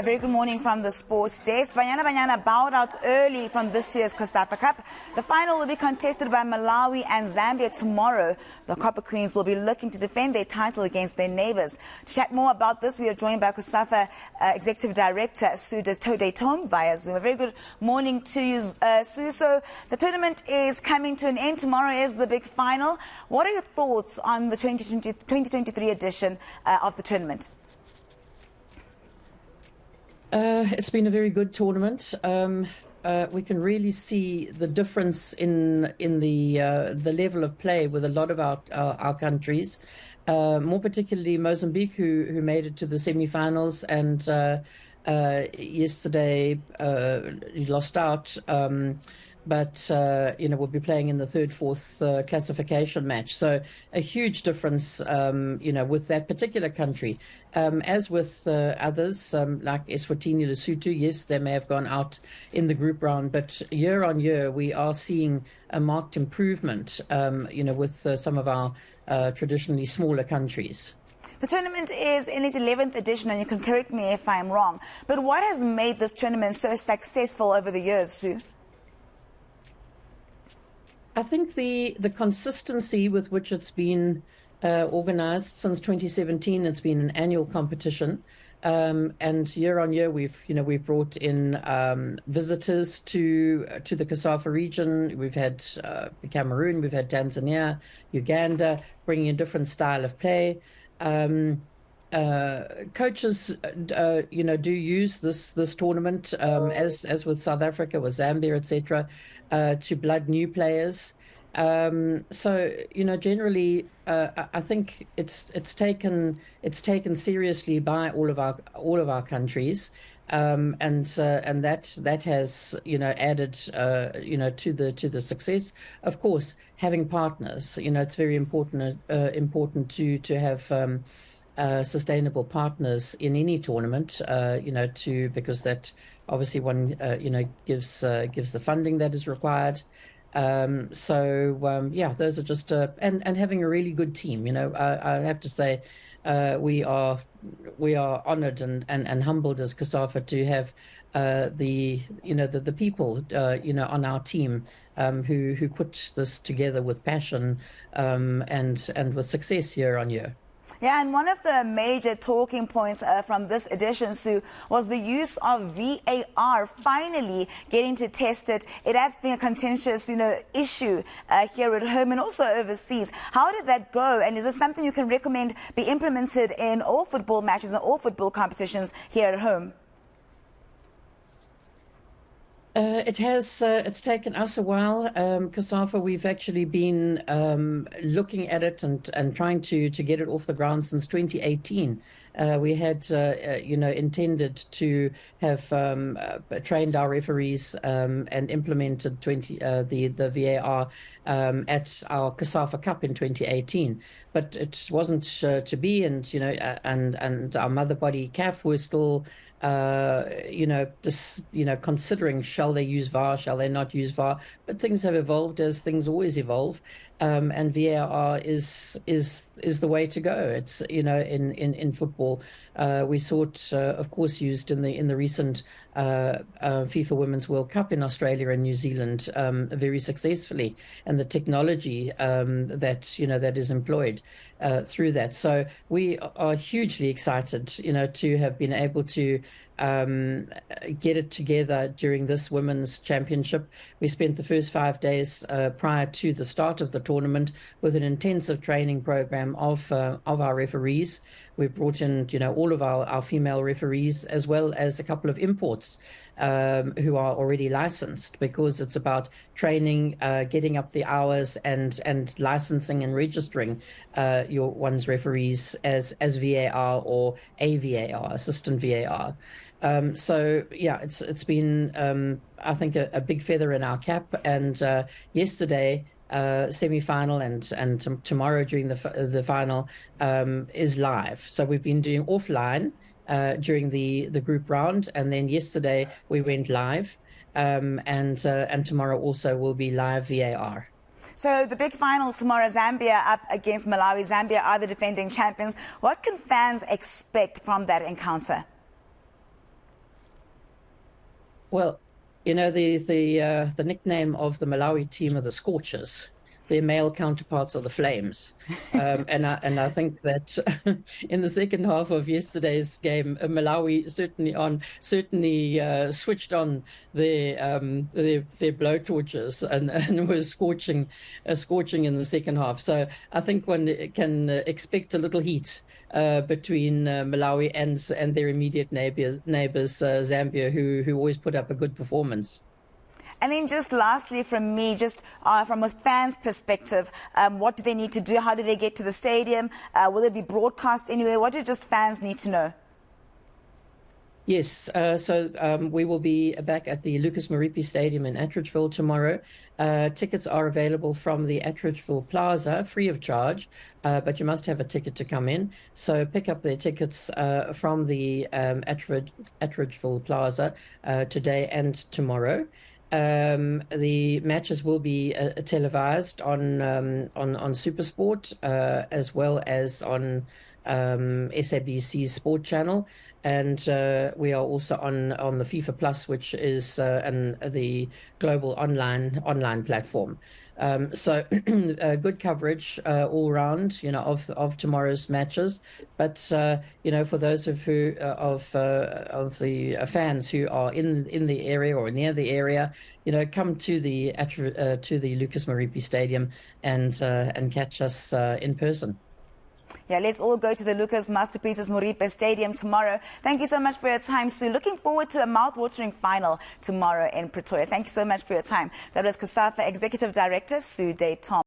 A very good morning from the sports desk. Banyana Banyana bowed out early from this year's Cosafa Cup. The final will be contested by Malawi and Zambia tomorrow. The Copper Queens will be looking to defend their title against their neighbours. To chat more about this, we are joined by Cosafa Executive Director Sue Destombes via Zoom. A very good morning to you, Sue. So the tournament is coming to an end. Tomorrow is the big final. What are your thoughts on the 2023 edition of the tournament? It's been a very good tournament. We can really see the difference in the level of play with a lot of our countries, more particularly Mozambique, who made it to the semi-finals, and yesterday lost out. But we'll be playing in the third, fourth classification match. So a huge difference, with that particular country. As with others, like Eswatini, Lesotho, yes, they may have gone out in the group round, but year on year we are seeing a marked improvement, with some of our traditionally smaller countries. The tournament is in its 11th edition, and you can correct me if I'm wrong. But what has made this tournament so successful over the years, Sue? I think the consistency with which it's been organized since 2017. It's been an annual competition, and year on year we've brought in visitors to the Cosafa region. We've had Cameroon, we've had Tanzania, Uganda, bringing a different style of play. Coaches, do use this tournament, as with South Africa, with Zambia, etc., to blood new players. So generally, I think it's taken seriously by all of our countries, and that has added to the success. Of course, having partners, it's very important to have sustainable partners in any tournament, because that obviously gives the funding that is required. Those are just and having a really good team. I have to say, we are honoured and humbled as Cosafa to have the people on our team who put this together with passion, and with success year on year. Yeah, and one of the major talking points from this edition, Sue, was the use of VAR finally getting to test it. It has been a contentious, issue here at home and also overseas. How did that go? And is this something you can recommend be implemented in all football matches and all football competitions here at home? It has. It's taken us a while. Cosafa, we've actually been looking at it and trying to get it off the ground since 2018. We had, intended to have trained our referees and implemented the VAR at our Cosafa Cup in 2018, but it wasn't to be. And our mother body CAF were still considering, shall they use VAR, shall they not use VAR? But things have evolved, as things always evolve, and VAR is the way to go. It's in football. We saw it, of course, used in the recent FIFA Women's World Cup in Australia and New Zealand very successfully, and the technology that is employed through that. So we are hugely excited, to have been able to get it together during this Women's Championship. We spent the first 5 days prior to the start of the tournament with an intensive training program of our referees. We brought in, all of our female referees, as well as a couple of imports who are already licensed, because it's about training, getting up the hours, and licensing and registering one's referees as VAR or AVAR, assistant VAR. It's been, I think, a big feather in our cap. And yesterday, semi-final and tomorrow during the final is live. So we've been doing offline during the group round, and then yesterday we went live, and tomorrow also will be live VAR. So the big final tomorrow, Zambia up against Malawi. Zambia are the defending champions. What can fans expect from that encounter? Well, the nickname of the Malawi team are the Scorchers. Their male counterparts are the Flames, and I think that in the second half of yesterday's game, Malawi certainly switched on their blowtorches and was scorching in the second half. So I think one can expect a little heat between Malawi and their immediate neighbors, Zambia, who always put up a good performance. And then just lastly from me, just from a fan's perspective, what do they need to do? How do they get to the stadium? Will it be broadcast anywhere? What do just fans need to know? Yes, so we will be back at the Lucas Moripe Stadium in Atteridgeville tomorrow. Tickets are available from the Atteridgeville Plaza, free of charge, but you must have a ticket to come in. So pick up their tickets from the Atteridgeville Plaza today and tomorrow. The matches will be televised on SuperSport as well as on SABC's Sport Channel, and we are also on the FIFA Plus, which is the global online platform. So good coverage all round, of tomorrow's matches. But for those of the fans who are in the area or near the area, come to the Lucas Moripe Stadium and catch us in person. Yeah, let's all go to the Lucas Masterpieces Moripe Stadium tomorrow. Thank you so much for your time, Sue. Looking forward to a mouth-watering final tomorrow in Pretoria. Thank you so much for your time. That was Cosafa Executive Director Sue Destombes.